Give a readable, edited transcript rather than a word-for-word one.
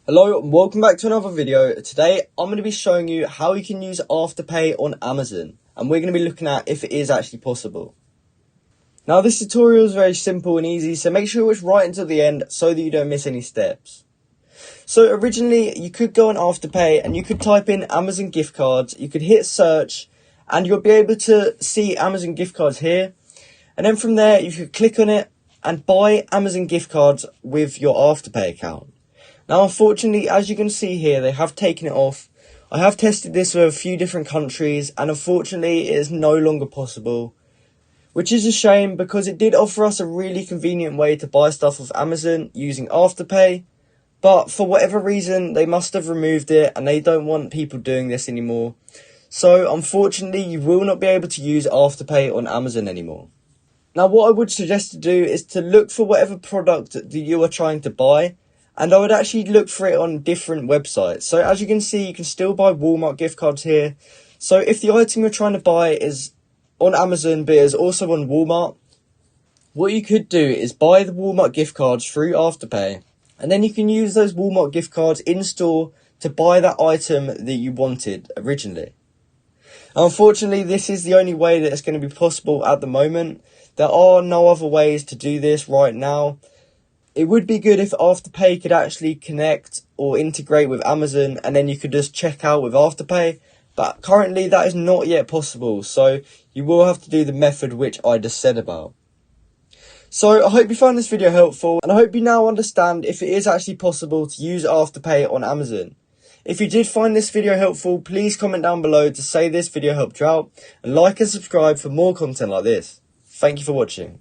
Hello and welcome back to another video. Today I'm going to be showing you how you can use Afterpay on Amazon, and we're going to be looking at if it is actually possible. Now this tutorial is very simple and easy, so make sure you watch right until the end so that you don't miss any steps. So originally you could go on Afterpay and you could type in Amazon gift cards, you could hit search and you'll be able to see Amazon gift cards here, and then from there you could click on it and buy Amazon gift cards with your Afterpay account. Now unfortunately, as you can see here, they have taken it off. I have tested this with a few different countries and unfortunately it is no longer possible, which is a shame because it did offer us a really convenient way to buy stuff off Amazon using Afterpay, but for whatever reason they must have removed it and they don't want people doing this anymore. So unfortunately you will not be able to use Afterpay on Amazon anymore. Now what I would suggest to do is to look for whatever product that you are trying to buy, and I would actually look for it on different websites. So as you can see, you can still buy Walmart gift cards here. So if the item you're trying to buy is on Amazon but is also on Walmart, what you could do is buy the Walmart gift cards through Afterpay, and then you can use those Walmart gift cards in store to buy that item that you wanted originally. Unfortunately, this is the only way that it's going to be possible at the moment. There are no other ways to do this right now. It would be good if Afterpay could actually connect or integrate with Amazon and then you could just check out with Afterpay, but currently that is not yet possible, so you will have to do the method which I just said about. So I hope you found this video helpful, and I hope you now understand if it is actually possible to use Afterpay on Amazon. If you did find this video helpful, please comment down below to say this video helped you out, and like and subscribe for more content like this. Thank you for watching.